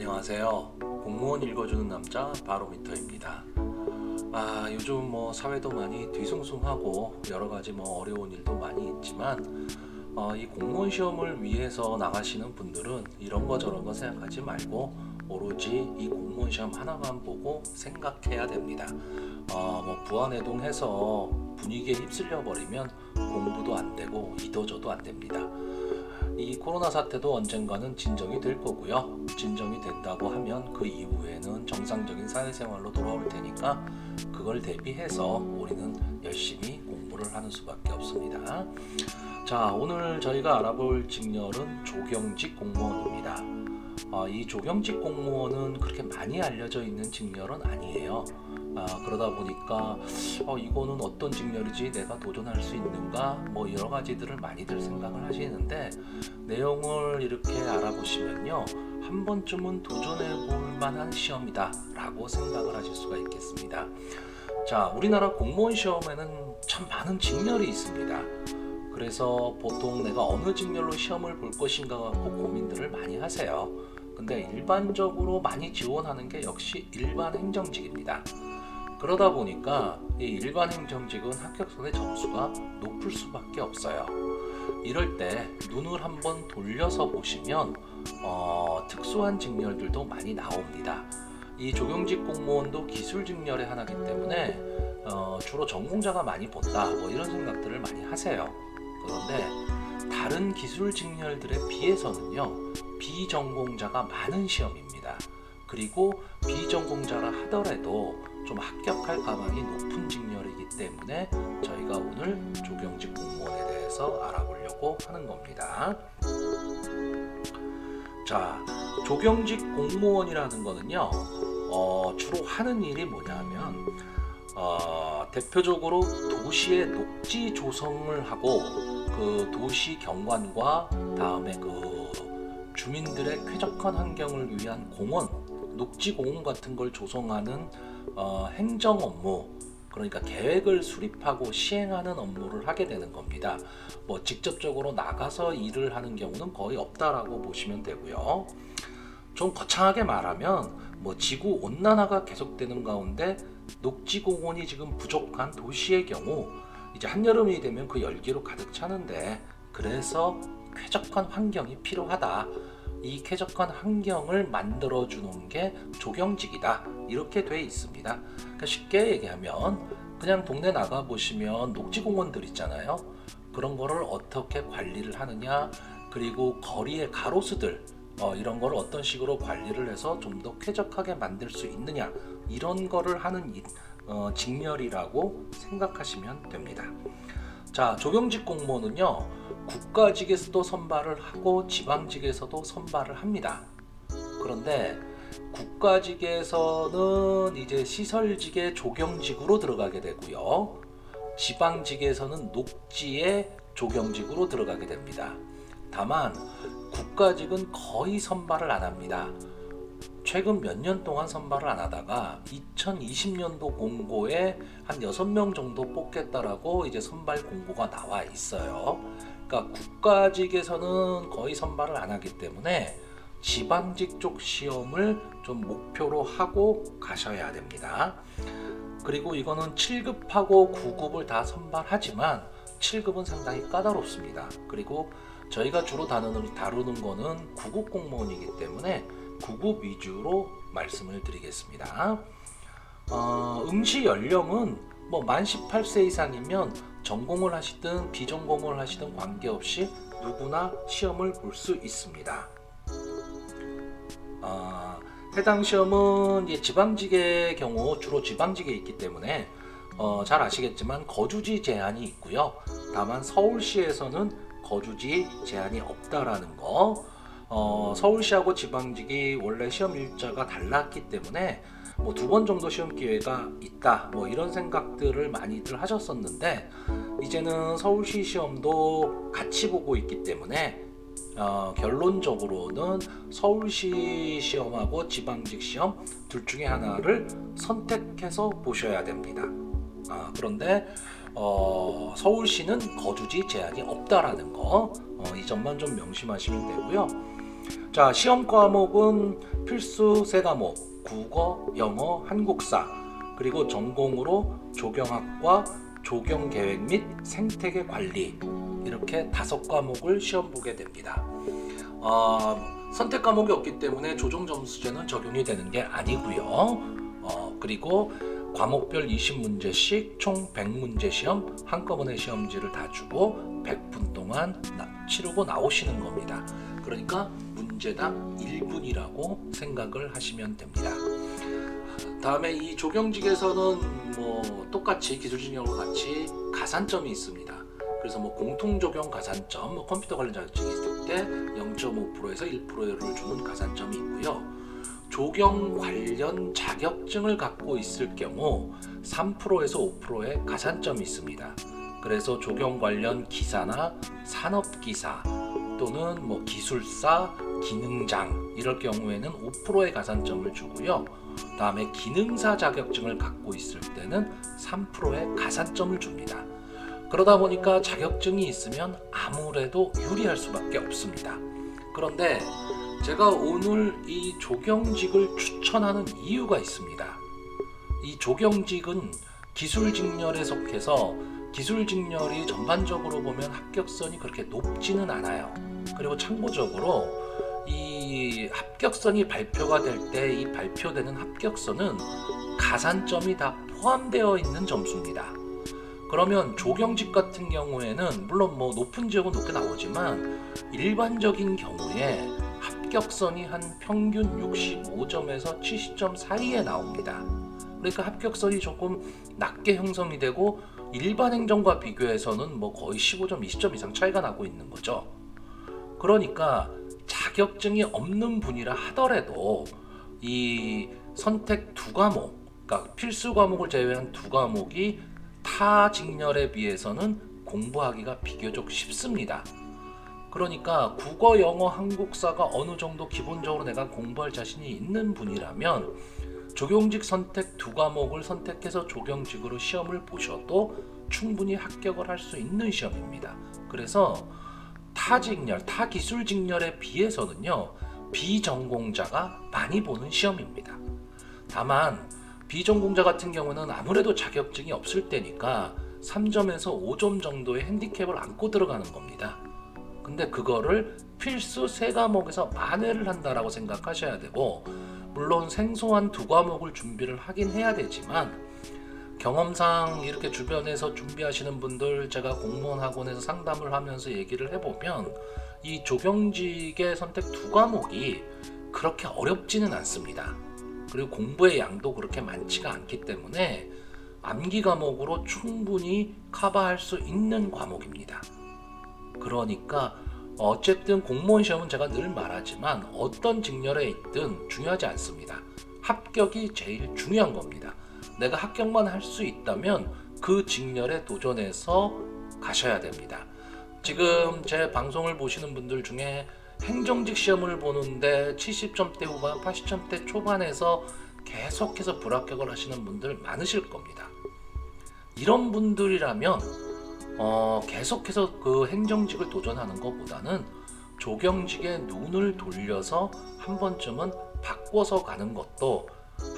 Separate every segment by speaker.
Speaker 1: 안녕하세요. 공무원 읽어주는 남자 바로미터입니다. 요즘 사회도 많이 뒤숭숭하고 여러 가지 어려운 일도 많이 있지만 이 공무원 시험을 위해서 나가시는 분들은 이런 거 저런 거 생각하지 말고 오로지 이 공무원 시험 하나만 보고 생각해야 됩니다. 부안해동해서 분위기에 휩쓸려 버리면 공부도 안 되고 이도저도 안 됩니다. 이 코로나 사태도 언젠가는 진정이 될 거고요. 진정이 된다고 하면 그 이후에는 정상적인 사회생활로 돌아올 테니까 그걸 대비해서 우리는 열심히 공부를 하는 수밖에 없습니다. 자, 오늘 저희가 알아볼 직렬은 조경직 공무원입니다. 이 조경직 공무원은 그렇게 많이 알려져 있는 직렬은 아니에요. 그러다 보니까 이거는 어떤 직렬이지 내가 도전할 수 있는가 여러 가지들을 많이들 생각을 하시는데 내용을 이렇게 알아보시면요 한 번쯤은 도전해 볼 만한 시험이다 라고 생각을 하실 수가 있겠습니다. 자, 우리나라 공무원 시험에는 참 많은 직렬이 있습니다. 그래서 보통 내가 어느 직렬로 시험을 볼 것인가 갖고 고민들을 많이 하세요. 근데 일반적으로 많이 지원하는 게 역시 일반 행정직입니다. 그러다 보니까 이 일반 행정직은 합격선의 점수가 높을 수밖에 없어요. 이럴 때 눈을 한번 돌려서 보시면 특수한 직렬들도 많이 나옵니다. 이 조경직 공무원도 기술 직렬의 하나이기 때문에 주로 전공자가 많이 본다 이런 생각들을 많이 하세요. 그런데 다른 기술 직렬들에 비해서는요 비전공자가 많은 시험입니다. 그리고 비전공자라 하더라도 좀 합격할 가망이 높은 직렬이기 때문에 저희가 오늘 조경직 공무원에 대해서 알아보려고 하는 겁니다. 자, 조경직 공무원이라는 거는요 주로 하는 일이 뭐냐면 대표적으로 도시의 녹지 조성을 하고 그 도시 경관과 다음에 그 주민들의 쾌적한 환경을 위한 공원, 녹지 공원 같은 걸 조성하는 행정 업무, 그러니까 계획을 수립하고 시행하는 업무를 하게 되는 겁니다. 직접적으로 나가서 일을 하는 경우는 거의 없다라고 보시면 되고요. 좀 거창하게 말하면 지구 온난화가 계속되는 가운데 녹지 공원이 지금 부족한 도시의 경우 이제 한여름이 되면 그 열기로 가득 차는데 그래서 쾌적한 환경이 필요하다. 이 쾌적한 환경을 만들어주는 게 조경직이다. 이렇게 돼 있습니다. 그러니까 쉽게 얘기하면 그냥 동네 나가보시면 녹지공원들 있잖아요. 그런 거를 어떻게 관리를 하느냐, 그리고 거리의 가로수들 이런 거를 어떤 식으로 관리를 해서 좀 더 쾌적하게 만들 수 있느냐 이런 거를 하는 직렬이라고 생각하시면 됩니다. 자, 조경직 공무원은요 국가직에서도 선발을 하고 지방직에서도 선발을 합니다. 그런데 국가직에서는 이제 시설직의 조경직으로 들어가게 되고요. 지방직에서는 녹지의 조경직으로 들어가게 됩니다. 다만 국가직은 거의 선발을 안 합니다. 최근 몇 년 동안 선발을 안 하다가 2020년도 공고에 한 6명 정도 뽑겠다라고 이제 선발 공고가 나와 있어요. 그러니까 국가직에서는 거의 선발을 안 하기 때문에 지방직 쪽 시험을 좀 목표로 하고 가셔야 됩니다. 그리고 이거는 7급하고 9급을 다 선발하지만 7급은 상당히 까다롭습니다. 그리고 저희가 주로 다루는 거는 9급 공무원이기 때문에 9급 위주로 말씀을 드리겠습니다. 응시 연령은 만 18세 이상이면 전공을 하시든 비전공을 하시든 관계없이 누구나 시험을 볼 수 있습니다. 해당 시험은 지방직의 경우 주로 지방직에 있기 때문에 잘 아시겠지만 거주지 제한이 있고요. 다만 서울시에서는 거주지 제한이 없다라는 거. 서울시하고 지방직이 원래 시험 일자가 달랐기 때문에 2번 정도 시험 기회가 있다 이런 생각들을 많이들 하셨었는데 이제는 서울시 시험도 같이 보고 있기 때문에 결론적으로는 서울시 시험하고 지방직 시험 둘 중에 하나를 선택해서 보셔야 됩니다. 그런데 서울시는 거주지 제한이 없다라는 거 이 점만 좀 명심하시면 되고요. 자, 시험 과목은 필수 세 과목, 국어, 영어, 한국사, 그리고 전공으로 조경학과, 조경계획 및 생태계 관리, 이렇게 5과목을 시험 보게 됩니다. 선택 과목이 없기 때문에 조정점수제는 적용이 되는 게 아니고요. 그리고 과목별 20문제씩 총 100문제 시험 한꺼번에 시험지를 다 주고 100분 동안 치르고 나오시는 겁니다. 그러니까 문제당 1분이라고 생각을 하시면 됩니다. 다음에 이 조경직에서는 똑같이 기술직영과 같이 가산점이 있습니다. 그래서 공통 적용 가산점, 컴퓨터 관련 자격증이 있을 때 0.5%에서 1%를 주는 가산점이 있고요. 조경 관련 자격증을 갖고 있을 경우 3%에서 5%의 가산점이 있습니다. 그래서 조경 관련 기사나 산업기사 또는 기술사, 기능장 이럴 경우에는 5%의 가산점을 주고요. 다음에 기능사 자격증을 갖고 있을 때는 3%의 가산점을 줍니다. 그러다 보니까 자격증이 있으면 아무래도 유리할 수밖에 없습니다. 그런데 제가 오늘 이 조경직을 추천하는 이유가 있습니다. 이 조경직은 기술직렬에 속해서 기술직렬이 전반적으로 보면 합격선이 그렇게 높지는 않아요. 그리고 참고적으로 이 합격선이 발표가 될 때 이 발표되는 합격선은 가산점이 다 포함되어 있는 점수입니다. 그러면 조경직 같은 경우에는 물론 높은 지역은 높게 나오지만 일반적인 경우에 합격선이 한 평균 65점에서 70점 사이에 나옵니다. 그러니까 합격선이 조금 낮게 형성이 되고 일반 행정과 비교해서는 거의 15점, 20점 이상 차이가 나고 있는 거죠. 그러니까 자격증이 없는 분이라 하더라도 이 선택 2과목, 그러니까 필수 과목을 제외한 2과목이 타 직렬에 비해서는 공부하기가 비교적 쉽습니다. 그러니까 국어, 영어, 한국사가 어느 정도 기본적으로 내가 공부할 자신이 있는 분이라면 조경직 선택 2과목을 선택해서 조경직으로 시험을 보셔도 충분히 합격을 할 수 있는 시험입니다. 그래서 타 기술 직렬에 비해서는요, 비전공자가 많이 보는 시험입니다. 다만 비전공자 같은 경우는 아무래도 자격증이 없을 때니까 3점에서 5점 정도의 핸디캡을 안고 들어가는 겁니다. 근데 그거를 필수 3과목에서 만회를 한다라고 생각하셔야 되고, 물론 생소한 2과목을 준비를 하긴 해야 되지만 경험상 이렇게 주변에서 준비하시는 분들, 제가 공무원 학원에서 상담을 하면서 얘기를 해보면 이 조경직의 선택 2과목이 그렇게 어렵지는 않습니다. 그리고 공부의 양도 그렇게 많지가 않기 때문에 암기 과목으로 충분히 커버할 수 있는 과목입니다. 그러니까 어쨌든 공무원 시험은 제가 늘 말하지만 어떤 직렬에 있든 중요하지 않습니다. 합격이 제일 중요한 겁니다. 내가 합격만 할 수 있다면 그 직렬에 도전해서 가셔야 됩니다. 지금 제 방송을 보시는 분들 중에 행정직 시험을 보는데 70점대 후반, 80점대 초반에서 계속해서 불합격을 하시는 분들 많으실 겁니다. 이런 분들이라면 계속해서 그 행정직을 도전하는 것보다는 조경직에 눈을 돌려서 한 번쯤은 바꿔서 가는 것도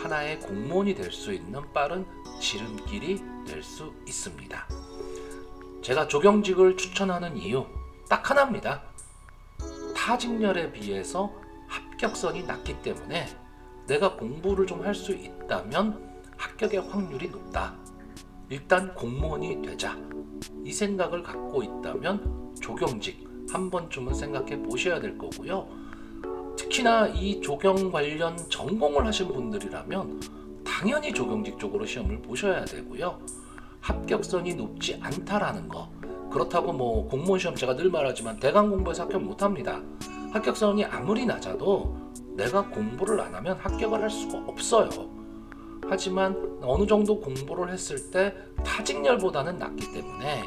Speaker 1: 하나의 공무원이 될 수 있는 빠른 지름길이 될 수 있습니다. 제가 조경직을 추천하는 이유 딱 하나입니다. 타 직렬에 비해서 합격선이 낮기 때문에 내가 공부를 좀 할 수 있다면 합격의 확률이 높다. 일단 공무원이 되자. 이 생각을 갖고 있다면 조경직 한 번쯤은 생각해 보셔야 될 거고요. 특히나 이 조경 관련 전공을 하신 분들이라면 당연히 조경직 쪽으로 시험을 보셔야 되고요. 합격선이 높지 않다라는 거. 그렇다고 공무원 시험 제가 늘 말하지만 대강 공부해서 합격 못합니다. 합격선이 아무리 낮아도 내가 공부를 안 하면 합격을 할 수가 없어요. 하지만 어느 정도 공부를 했을 때 타직렬보다는 낮기 때문에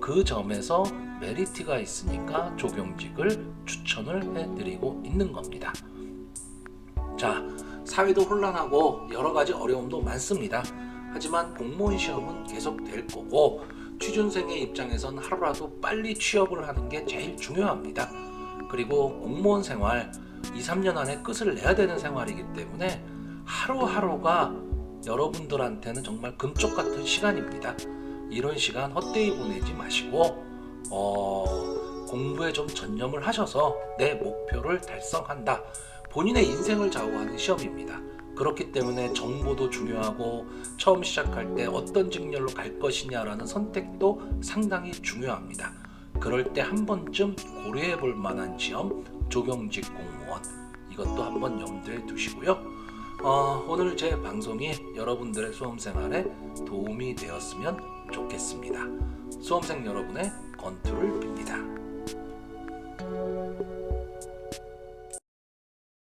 Speaker 1: 그 점에서 메리트가 있으니까 조경직을 추천을 해드리고 있는 겁니다. 자, 사회도 혼란하고 여러 가지 어려움도 많습니다. 하지만 공무원 시험은 계속 될 거고 취준생의 입장에선 하루라도 빨리 취업을 하는 게 제일 중요합니다. 그리고 공무원 생활 2, 3년 안에 끝을 내야 되는 생활이기 때문에 하루하루가 여러분들한테는 정말 금쪽 같은 시간입니다. 이런 시간 헛되이 보내지 마시고 공부에 좀 전념을 하셔서 내 목표를 달성한다. 본인의 인생을 좌우하는 시험입니다. 그렇기 때문에 정보도 중요하고 처음 시작할 때 어떤 직렬로 갈 것이냐라는 선택도 상당히 중요합니다. 그럴 때 한 번쯤 고려해 볼 만한 시험, 조경직 공무원, 이것도 한번 염두에 두시고요. 오늘 제 방송이 여러분들의 수험생활에 도움이 되었으면 좋겠습니다. 수험생 여러분의 건투를 빕니다.